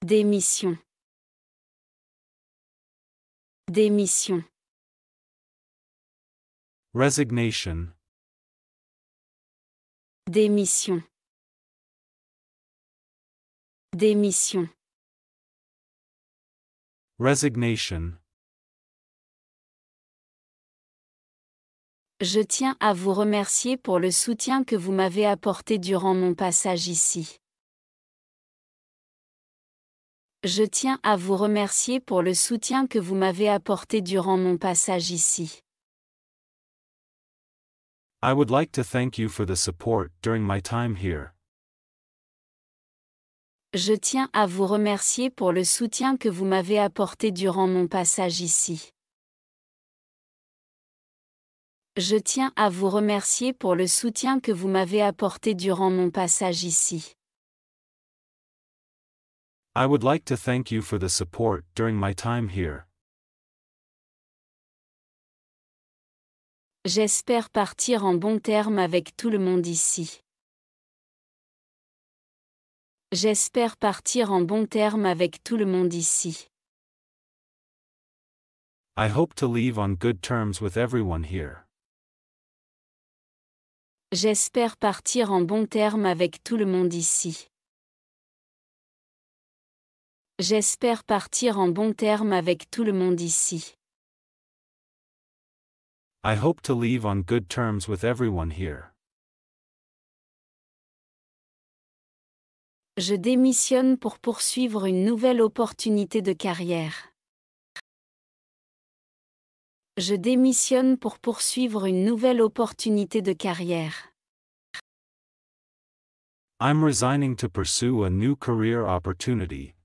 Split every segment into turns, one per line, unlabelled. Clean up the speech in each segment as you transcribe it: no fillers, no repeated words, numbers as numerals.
Démission. Démission.
Resignation.
Démission. Démission.
Resignation.
Je tiens à vous remercier pour le soutien que vous m'avez apporté durant mon passage ici. Je tiens à vous remercier pour le soutien que vous m'avez apporté durant mon passage ici.
I would like to thank you for the support during my time here.
Je tiens à vous remercier pour le soutien que vous m'avez apporté durant mon passage ici. Je tiens à vous remercier pour le soutien que vous m'avez apporté durant mon passage ici.
I would like to thank you for the support during my time here.
J'espère partir en bons termes avec tout le monde ici. J'espère partir en bons termes avec tout le monde ici.
I hope to leave on good terms with everyone here.
J'espère partir en bons termes avec tout le monde ici. J'espère partir en bons termes avec tout le monde ici.
I hope to leave on good terms with everyone here.
Je démissionne pour poursuivre une nouvelle opportunité de carrière. Je démissionne pour poursuivre une nouvelle opportunité de carrière.
I'm resigning to pursue a new career opportunity.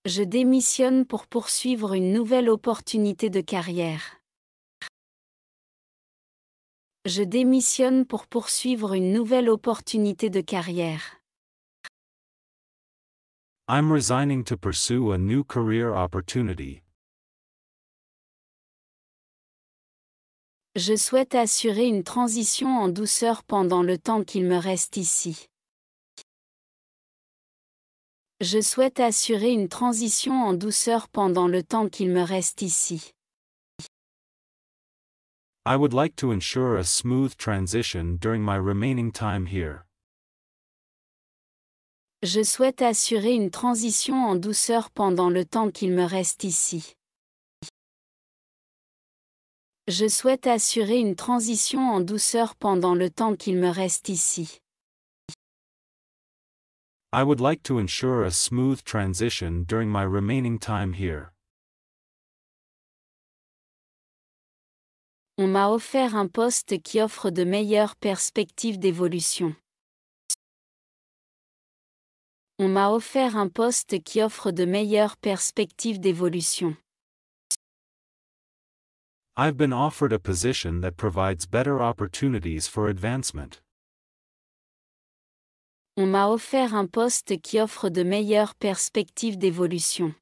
Je démissionne pour poursuivre une nouvelle opportunité de carrière. Je démissionne pour poursuivre une nouvelle opportunité de carrière.
I'm resigning to pursue a new career opportunity.
Je souhaite assurer une transition en douceur pendant le temps qu'il me reste ici. Je souhaite assurer une transition en douceur pendant le temps qu'il me reste ici.
I would like to ensure a smooth transition during my remaining time here.
Je souhaite assurer une transition en douceur pendant le temps qu'il me reste ici. Je souhaite assurer une transition en douceur pendant le temps qu'il me reste ici.
I would like to ensure a smooth transition during my remaining time here.
On m'a offert un poste qui offre de meilleures perspectives d'évolution. On m'a offert un poste qui offre de meilleures perspectives d'évolution.
I've been offered a position that provides better opportunities for advancement.
On m'a offert un poste qui offre de meilleures perspectives d'évolution.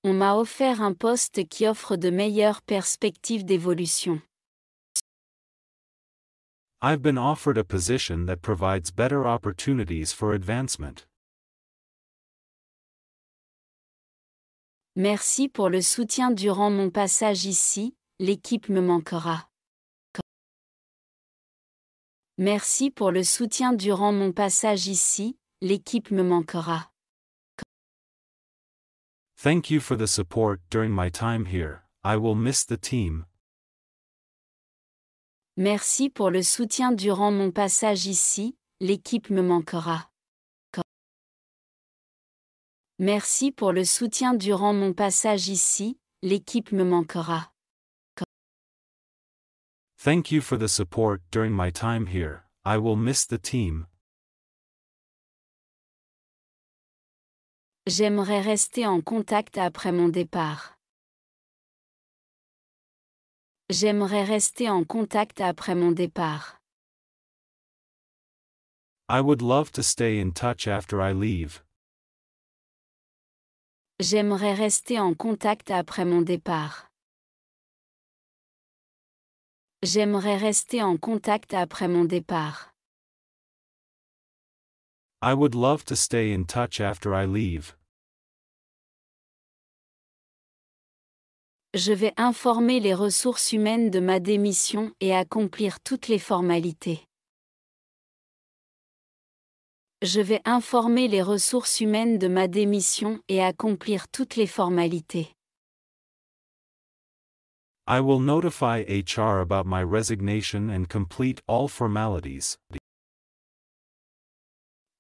On m'a offert un poste qui offre de meilleures perspectives d'évolution.
I've been offered a position that provides better opportunities for advancement.
Merci pour le soutien durant mon passage ici, l'équipe me manquera. Merci pour le soutien durant mon passage ici, l'équipe me manquera.
Thank you for the support during my time here. I will miss the team.
Merci pour le soutien durant mon passage ici, l'équipe me manquera. Merci pour le soutien durant mon passage ici, l'équipe me manquera.
Thank you for the support during my time here. I will miss the team.
J'aimerais rester en contact après mon départ. J'aimerais rester en contact après mon départ.
I would love to stay in touch after I leave.
J'aimerais rester en contact après mon départ. J'aimerais rester en contact après mon départ.
I would love to stay in touch after I leave.
Je vais informer les ressources humaines de ma démission et accomplir toutes les formalités. Je vais informer les ressources humaines de ma démission et accomplir toutes les formalités.
I will notify HR about my resignation and complete all formalities.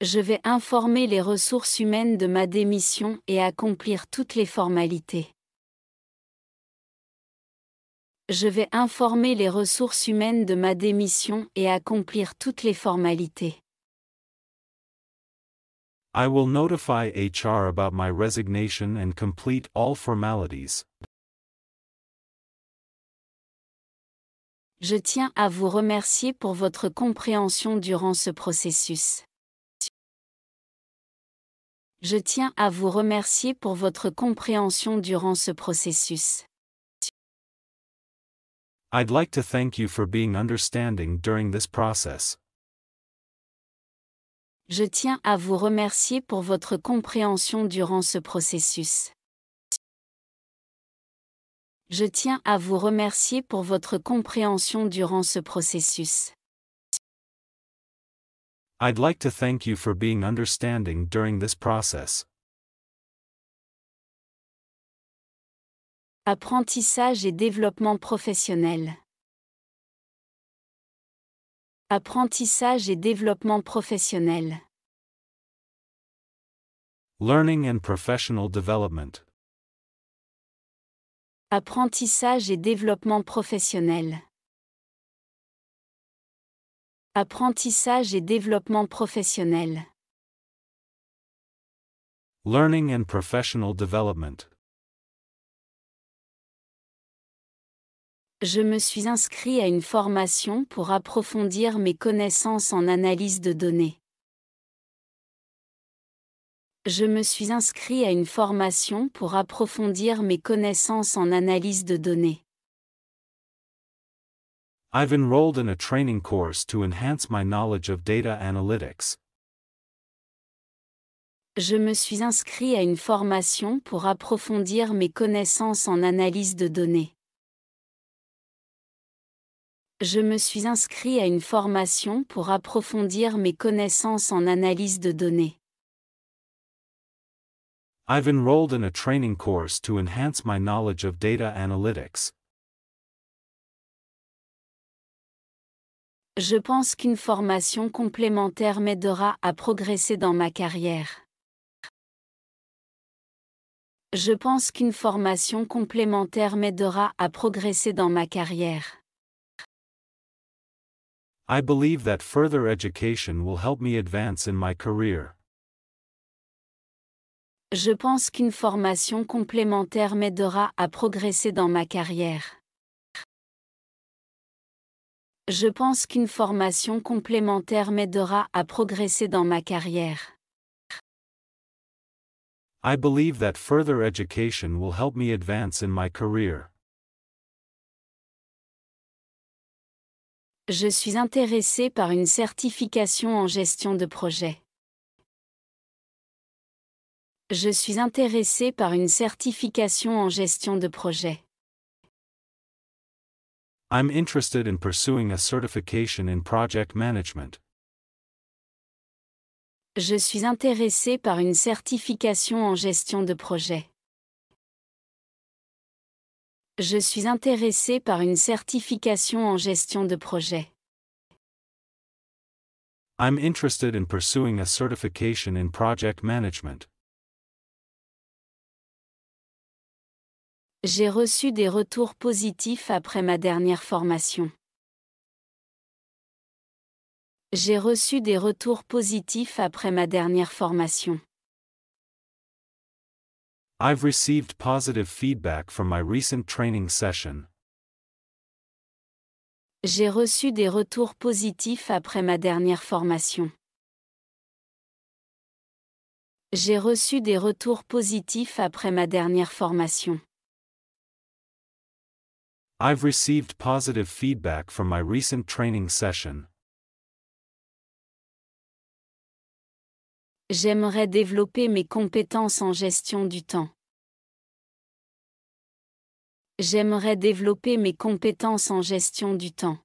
Je vais informer les ressources humaines de ma démission et accomplir toutes les formalités. Je vais informer les ressources humaines de ma démission et accomplir toutes les formalités.
I will notify HR about my resignation and complete all formalities.
Je tiens à vous remercier pour votre compréhension durant ce processus. Je tiens à vous remercier pour votre compréhension durant ce processus.
I'd like to thank you for being understanding during this process.
Je tiens à vous remercier pour votre compréhension durant ce processus. Je tiens à vous remercier pour votre compréhension durant ce processus.
I'd like to thank you for being understanding during this process.
Apprentissage et développement professionnel. Apprentissage et développement professionnel.
Learning and professional development.
Apprentissage et développement professionnel. Apprentissage et développement professionnel.
Learning and professional development.
Je me suis inscrit à une formation pour approfondir mes connaissances en analyse de données. Je me suis inscrit à une formation pour approfondir mes connaissances en analyse de données.
I've enrolled in a training course to enhance my knowledge of data analytics.
Je me suis inscrit à une formation pour approfondir mes connaissances en analyse de données. Je me suis inscrit à une formation pour approfondir mes connaissances en analyse de données.
I've enrolled in a training course to enhance my knowledge of data analytics.
Je pense qu'une formation complémentaire m'aidera à progresser dans ma carrière. Je pense qu'une formation complémentaire m'aidera à progresser dans ma carrière.
I believe that further education will help me advance in my career.
Je pense qu'une formation complémentaire m'aidera à progresser dans ma carrière. Je pense qu'une formation complémentaire m'aidera à progresser dans ma carrière.
I believe that further education will help me advance in my career.
Je suis intéressé par une certification en gestion de projet. Je suis intéressé par une certification en gestion de projet.
I'm interested in pursuing a certification in project management.
Je suis intéressé par une certification en gestion de projet. Je suis intéressé par une certification en gestion de projet.
I'm interested in pursuing a certification in project management.
J'ai reçu des retours positifs après ma dernière formation. J'ai reçu des retours positifs après ma dernière formation.
I've received positive feedback from my recent training session.
J'ai reçu des retours positifs après ma dernière formation. J'ai reçu des retours positifs après ma dernière formation.
I've received positive feedback from my recent training session.
J'aimerais développer mes compétences en gestion du temps. J'aimerais développer mes compétences en gestion du temps.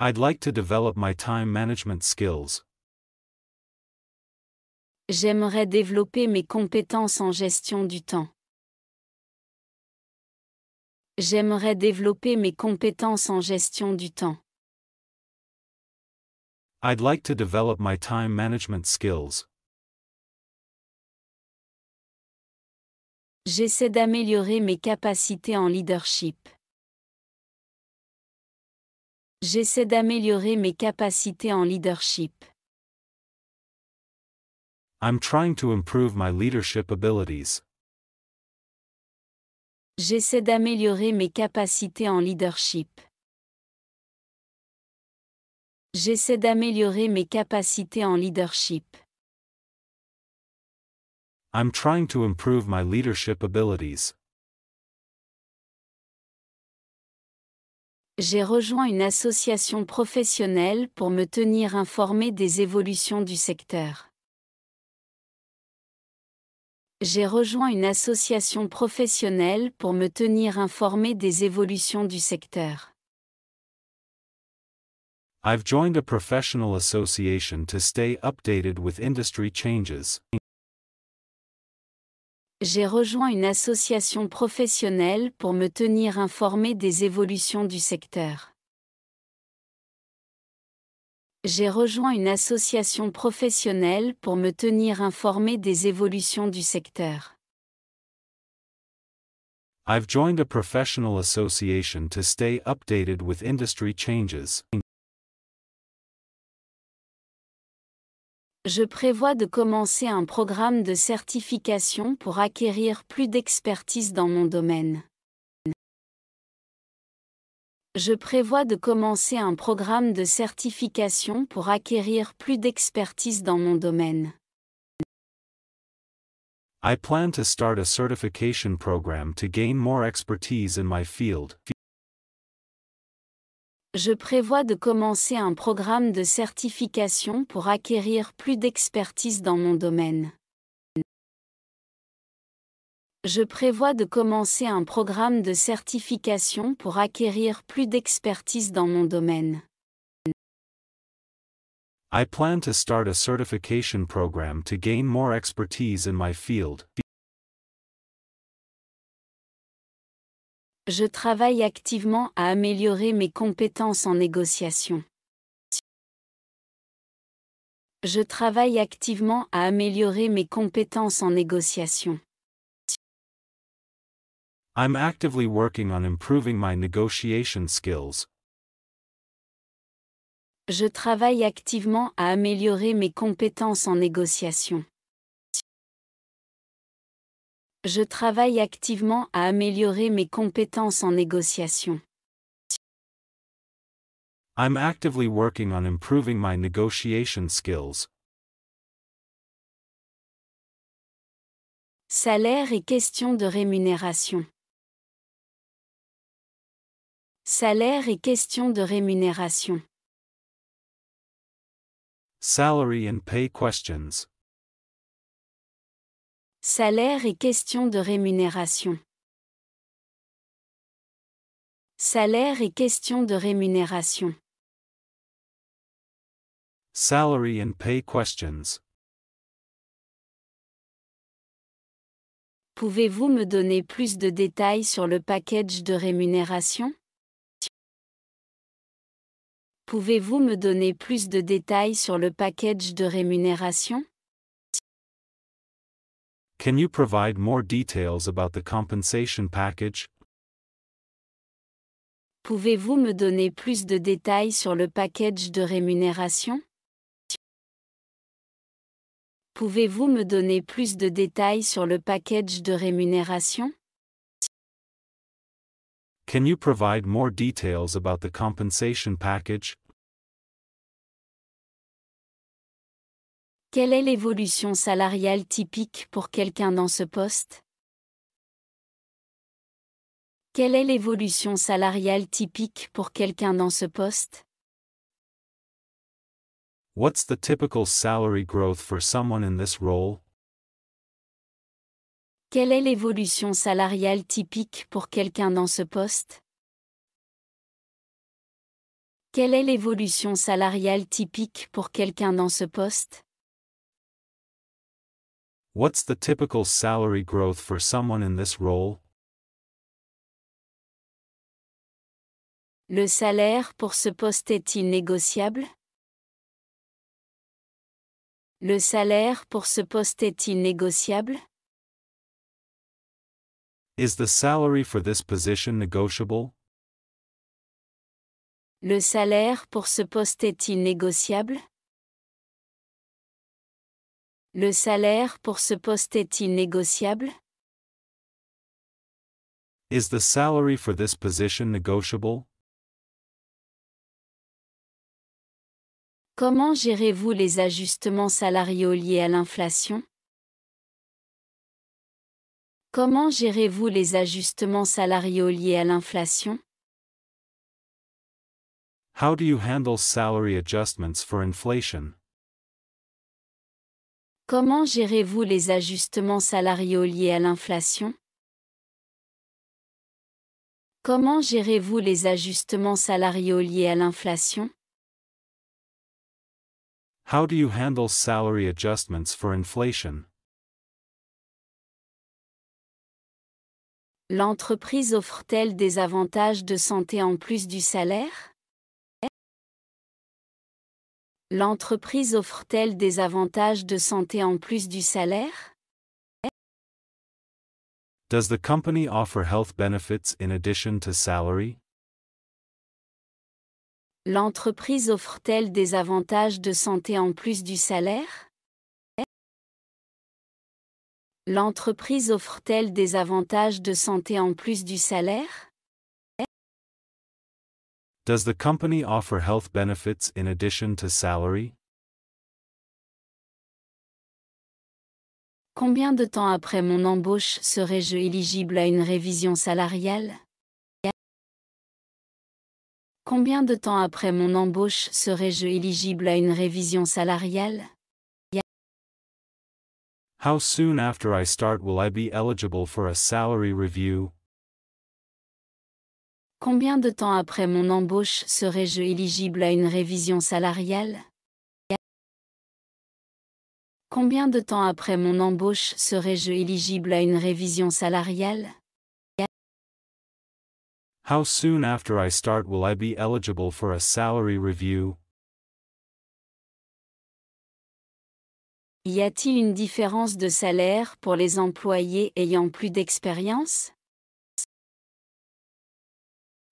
I'd like to develop my time management skills.
J'aimerais développer mes compétences en gestion du temps. J'aimerais développer mes compétences en gestion du temps.
I'd like to develop my time management skills.
J'essaie d'améliorer mes capacités en leadership. J'essaie d'améliorer mes capacités en leadership.
I'm trying to improve my leadership abilities.
J'essaie d'améliorer mes capacités en leadership. J'essaie d'améliorer mes capacités en leadership.
I'm trying to improve my leadership abilities.
J'ai rejoint une association professionnelle pour me tenir informé des évolutions du secteur. J'ai rejoint une association professionnelle pour me tenir informé des évolutions du secteur.
I've joined a professional association to stay updated with industry changes.
J'ai rejoint une association professionnelle pour me tenir informé des évolutions du secteur. J'ai rejoint une association professionnelle pour me tenir informé des évolutions du secteur.
I've joined a professional association to stay updated with industry changes.
Je prévois de commencer un programme de certification pour acquérir plus d'expertise dans mon domaine. Je prévois de commencer un programme de certification pour acquérir plus d'expertise dans mon domaine.
I plan to start a certification program to gain more expertise in my field.
Je prévois de commencer un programme de certification pour acquérir plus d'expertise dans mon domaine. Je prévois de commencer un programme de certification pour acquérir plus d'expertise dans mon domaine.
I plan to start a certification program to gain more expertise in my field.
Je travaille activement à améliorer mes compétences en négociation. Je travaille activement à améliorer mes compétences en négociation.
I'm actively working on improving my negotiation skills.
Je travaille activement à améliorer mes compétences en négociation. Je travaille activement à améliorer mes compétences en négociation.
I'm actively working on improving my negotiation skills.
Salaire et question de rémunération. Salaire et question de rémunération.
Salary and pay questions.
Salaire et question de rémunération. Salaire et question de rémunération.
Salary and pay questions.
Pouvez-vous me donner plus de détails sur le package de rémunération? Pouvez-vous me donner plus de détails sur le package de rémunération?
Can you provide more details about the compensation package?
Pouvez-vous me donner plus de détails sur le package de rémunération? Pouvez-vous me donner plus de détails sur le package de rémunération?
Can you provide more details about the compensation package?
Quelle est l'évolution salariale typique pour quelqu'un dans ce poste? Quelle est l'évolution salariale typique pour quelqu'un dans ce poste?
What's the typical salary growth for someone in this role?
Quelle est l'évolution salariale typique pour quelqu'un dans ce poste? Quelle est l'évolution salariale typique pour quelqu'un dans ce poste?
What's the typical salary growth for someone in this role?
Le salaire pour ce poste est-il négociable? Le salaire pour ce poste est-il négociable?
Is the salary for this position negotiable?
Le salaire pour ce poste est-il négociable? Le salaire pour ce poste est-il négociable?
Is the salary for this position negotiable?
Comment gérez-vous les ajustements salariaux liés à l'inflation? Comment gérez-vous les ajustements salariaux liés à l'inflation?
How do you handle salary adjustments for inflation?
Comment gérez-vous les ajustements salariaux liés à l'inflation? Comment gérez-vous les ajustements salariaux liés à l'inflation?
How do you handle salary adjustments for inflation?
L'entreprise offre-t-elle des avantages de santé en plus du salaire? L'entreprise offre-t-elle des avantages de santé en plus du salaire?
Does the company offer health benefits in addition to salary?
L'entreprise offre-t-elle des avantages de santé en plus du salaire? L'entreprise offre-t-elle des avantages de santé en plus du salaire?
Does the company offer health benefits in addition to salary?
Combien de temps après mon embauche serai-je éligible à une révision salariale? Combien de temps après mon embauche serai-je éligible à une révision salariale?
How soon after I start will I be eligible for a salary review?
Combien de temps après mon embauche serai-je éligible à une révision salariale? Combien de temps après mon embauche serai-je éligible à une révision salariale?
How soon after I start will I be eligible for a salary review?
Y a-t-il une différence de salaire pour les employés ayant plus d'expérience?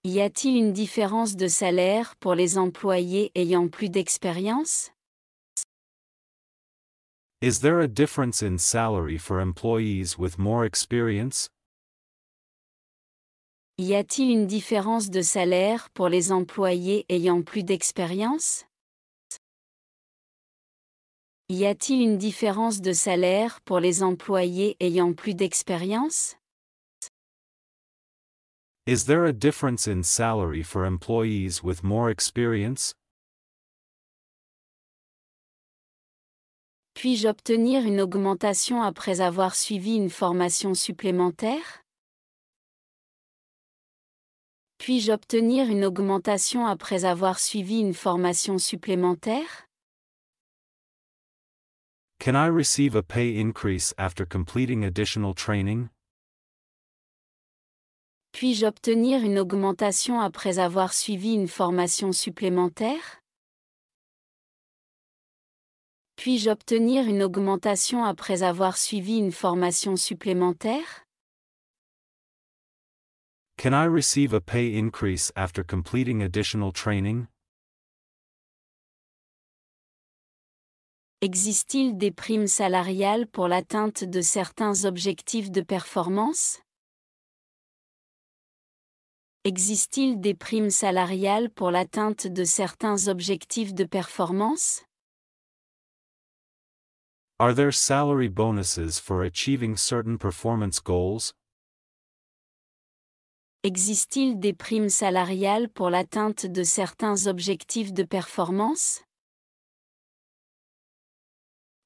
Y a-t-il une différence de salaire pour les employés ayant plus d'expérience?
Is there a difference in salary for employees with more experience?
Y a-t-il une différence de salaire pour les employés ayant plus d'expérience? Y a-t-il une différence de salaire pour les employés ayant plus d'expérience?
Is there a difference in salary for employees with more experience?
Puis-je obtenir une augmentation après avoir suivi une formation supplémentaire? Puis-je obtenir une augmentation après avoir suivi une formation supplémentaire?
Can I receive a pay increase after completing additional training?
Puis-je obtenir une augmentation après avoir suivi une formation supplémentaire? Puis-je obtenir une augmentation après avoir suivi une formation supplémentaire?
Can I receive a pay increase after completing additional training?
Existe-t-il des primes salariales pour l'atteinte de certains objectifs de performance? Existe-t-il des primes salariales pour l'atteinte de certains objectifs de performance?
Are there salary bonuses for achieving certain performance goals?
Existe-t-il des primes salariales pour l'atteinte de certains objectifs de performance?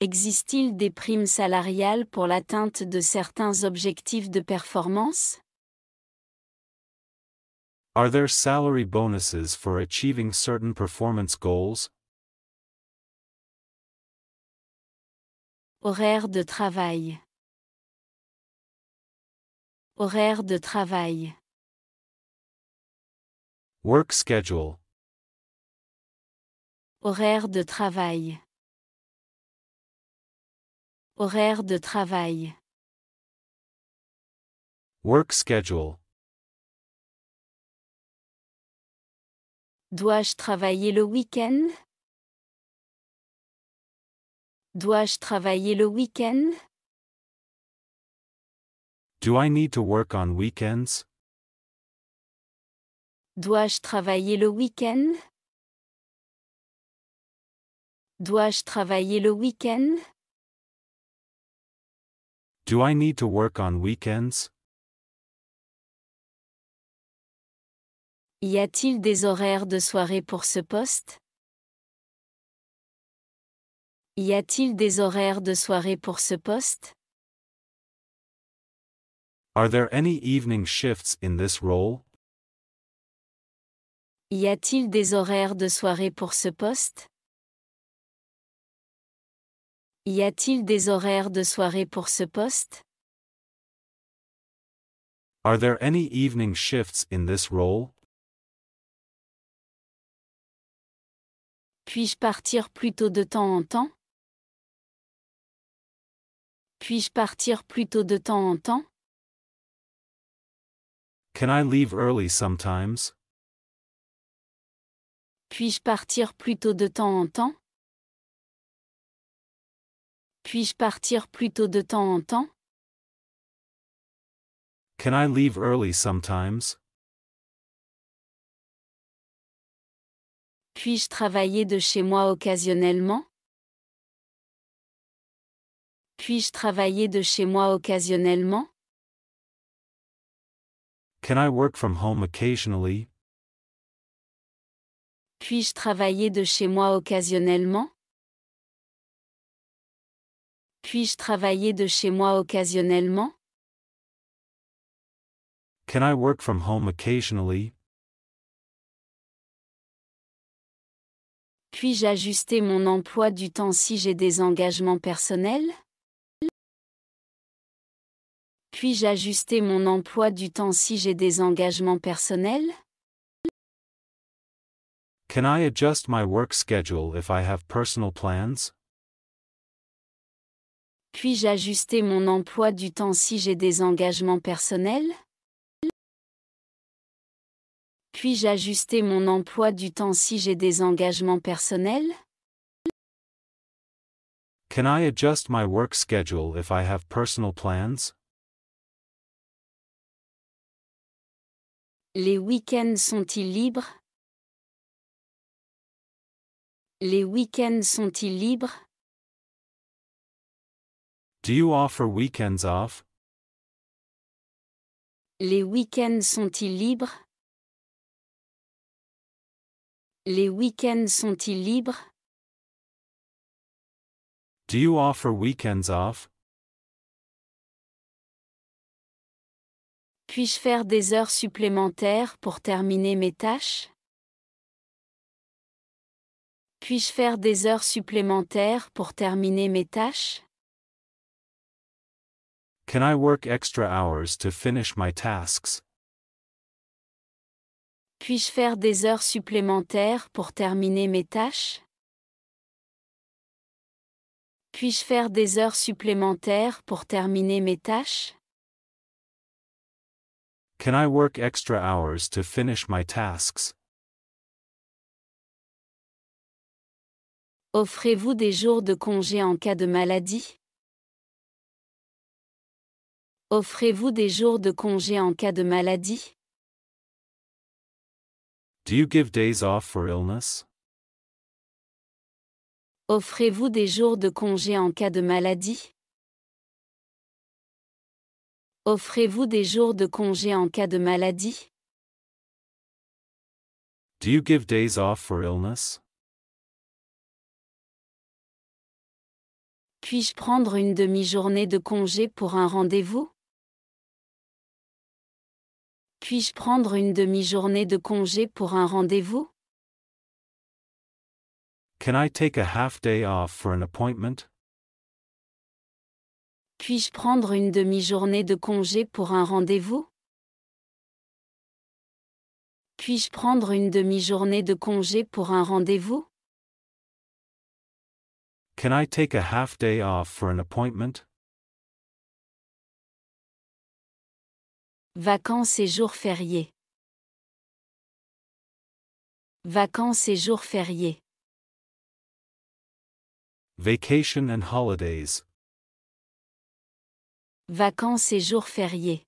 Existe-t-il des primes salariales pour l'atteinte de certains objectifs de performance?
Are there salary bonuses for achieving certain performance goals?
Horaire de travail. Horaire de travail.
Work schedule.
Horaire de travail. Horaire de travail.
Work schedule.
Dois-je travailler le week-end? Dois-je travailler le week-end?
Do I need to work on weekends?
Dois-je travailler le week-end? Dois-je travailler le week-end?
Do I need to work on weekends?
Y a-t-il des horaires de soirée pour ce poste? Y a-t-il des horaires de soirée pour ce poste?
Are there any evening shifts in this role?
Y a-t-il des horaires de soirée pour ce poste? Y a-t-il des horaires de soirée pour ce poste?
Are there any evening shifts in this role?
Puis-je partir plus tôt de temps en temps? Puis-je partir plus tôt de temps en temps?
Can I leave early sometimes?
Puis-je partir plus tôt de temps en temps? Puis-je partir plus tôt de temps en temps?
Can I leave early sometimes?
Puis-je travailler de chez moi occasionnellement? Puis-je travailler de chez moi occasionnellement?
Can I work from home occasionally?
Puis-je travailler de chez moi occasionnellement? Puis-je travailler de chez moi occasionnellement?
Can I work from home occasionally?
Puis-je ajuster mon emploi du temps si j'ai des engagements personnels? Puis-je ajuster mon emploi du temps si j'ai des engagements personnels?
Can I adjust my work schedule if I have personal plans?
Puis-je ajuster mon emploi du temps si j'ai des engagements personnels? Puis-je ajuster mon emploi du temps si j'ai des engagements personnels?
Can I adjust my work schedule if I have personal plans?
Les week-ends sont-ils libres? Les week-ends sont-ils libres?
Do you offer weekends off?
Les week-ends sont-ils libres? Les week-ends sont-ils libres?
Do you offer weekends off?
Puis-je faire des heures supplémentaires pour terminer mes tâches? Puis-je faire des heures supplémentaires pour terminer mes tâches?
Can I work extra hours to finish my tasks?
Puis-je faire des heures supplémentaires pour terminer mes tâches? Puis-je faire des heures supplémentaires pour terminer mes tâches?
Can I work extra hours to finish my tasks?
Offrez-vous des jours de congé en cas de maladie? Offrez-vous des jours de congé en cas de maladie?
Do you give days off for illness?
Offrez-vous des jours de congé en cas de maladie? Offrez-vous des jours de congé en cas de maladie?
Do you give days off for illness?
Puis-je prendre une demi-journée de congé pour un rendez-vous? Puis-je prendre une demi-journée de congé pour un rendez-vous?
Can I take a half day off for an appointment?
Puis-je prendre une demi-journée de congé pour un rendez-vous? Puis-je prendre une demi-journée de congé pour un rendez-vous?
Can I take a half day off for an appointment?
Vacances et jours fériés. Vacances et jours fériés.
Vacation and holidays.
Vacances et jours fériés.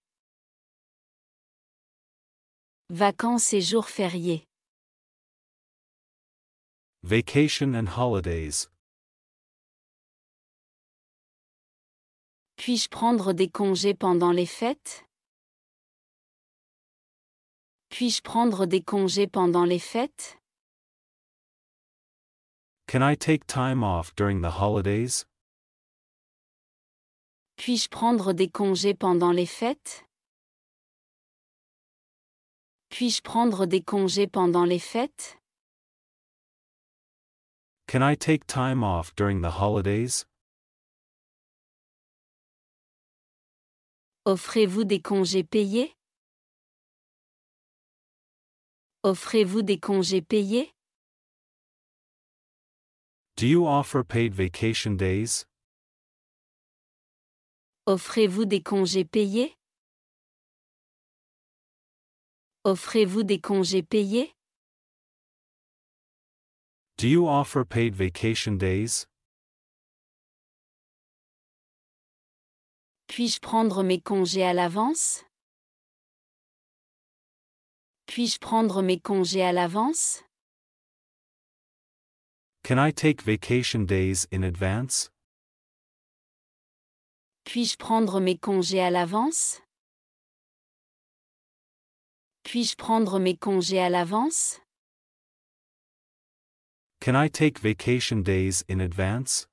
Vacances et jours fériés.
Vacation and holidays.
Puis-je prendre des congés pendant les fêtes? Puis-je prendre des congés pendant les fêtes?
Can I take time off during the holidays?
Puis-je prendre des congés pendant les fêtes? Puis-je prendre des congés pendant les fêtes?
Can I take time off during the holidays?
Offrez-vous des congés payés? Offrez-vous des congés payés?
Do you offer paid vacation days?
Offrez-vous des congés payés? Offrez-vous des congés payés?
Do you offer paid vacation days?
Puis-je prendre mes congés à l'avance? Puis-je prendre mes congés à l'avance?
Can I take vacation days in advance?
Puis-je prendre mes congés à l'avance? Puis-je prendre mes congés à l'avance?
Can I take vacation days in advance?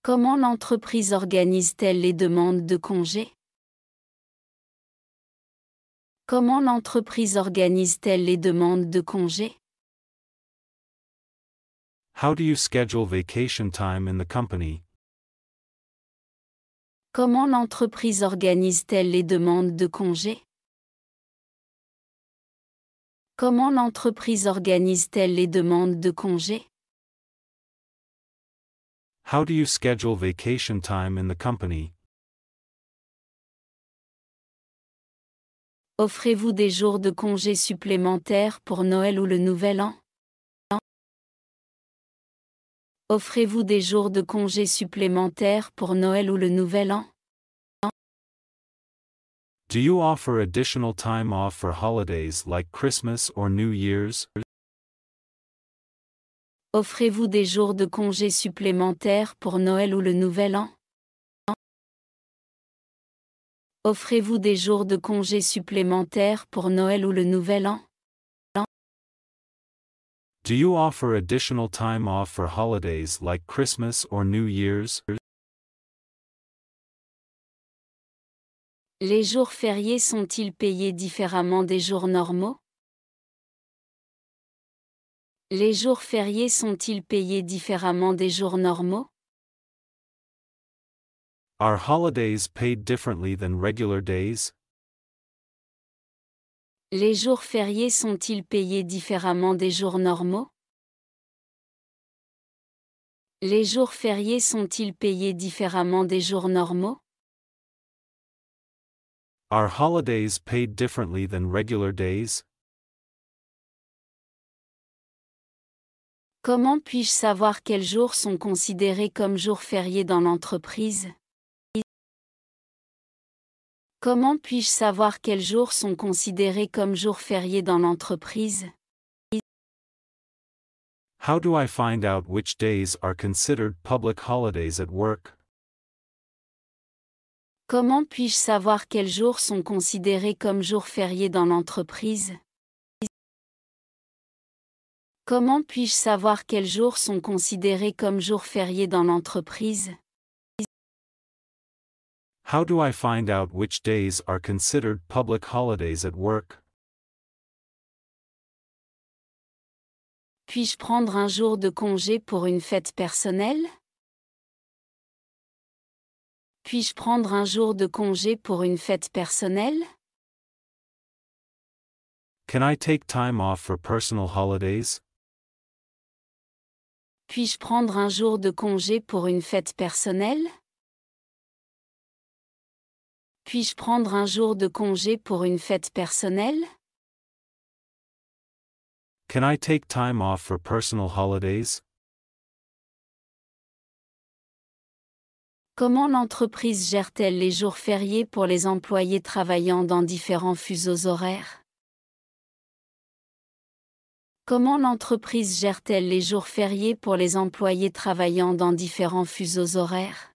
Comment l'entreprise organise-t-elle les demandes de congés? Comment l'entreprise organise-t-elle les demandes de congés?
How do you schedule vacation time in the company?
Comment l'entreprise organise-t-elle les demandes de congés? Comment l'entreprise organise-t-elle les demandes de congés?
How do you schedule vacation time in the company?
Offrez-vous des jours de congés supplémentaires pour Noël ou le Nouvel An? Offrez-vous des jours de congés supplémentaires pour Noël ou le Nouvel An?
Do you offer additional time off for holidays like Christmas or New Year's?
Offrez-vous des jours de congés supplémentaires pour Noël ou le Nouvel An? Offrez-vous des jours de congés supplémentaires pour Noël ou le Nouvel An?
Do you offer additional time off for holidays like Christmas or New Year's?
Les jours fériés sont-ils payés différemment des jours normaux? Les jours fériés sont-ils payés différemment des jours normaux?
Are holidays paid differently than regular days?
Les jours fériés sont-ils payés différemment des jours normaux? Les jours fériés sont-ils payés différemment des jours normaux?
Are holidays paid differently than regular days?
Comment puis-je savoir quels jours sont considérés comme jours fériés dans l'entreprise? Comment puis-je savoir quels jours sont considérés comme jours fériés dans l'entreprise?
How do I find out which days are considered public holidays at work?
Comment puis-je savoir quels jours sont considérés comme jours fériés dans l'entreprise? Comment puis-je savoir quels jours sont considérés comme jours fériés dans l'entreprise?
How do I find out which days are considered public holidays at work?
Puis-je prendre un jour de congé pour une fête personnelle? Puis-je prendre un jour de congé pour une fête personnelle?
Can I take time off for personal holidays?
Puis-je prendre un jour de congé pour une fête personnelle? Puis-je prendre un jour de congé pour une fête personnelle?
Can I take time off for personal holidays?
Comment l'entreprise gère-t-elle les jours fériés pour les employés travaillant dans différents fuseaux horaires? Comment l'entreprise gère-t-elle les jours fériés pour les employés travaillant dans différents fuseaux horaires?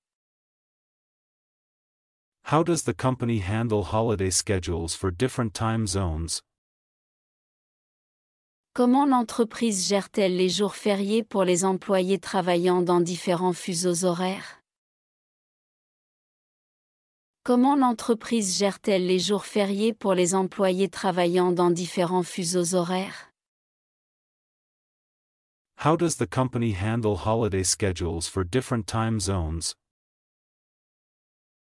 How does the company handle holiday schedules for different time zones?
Comment l'entreprise gère-t-elle les jours fériés pour les employés travaillant dans différents fuseaux horaires? Comment l'entreprise gère-t-elle les jours fériés pour les employés travaillant dans différents fuseaux horaires?
How does the company handle holiday schedules for different time zones?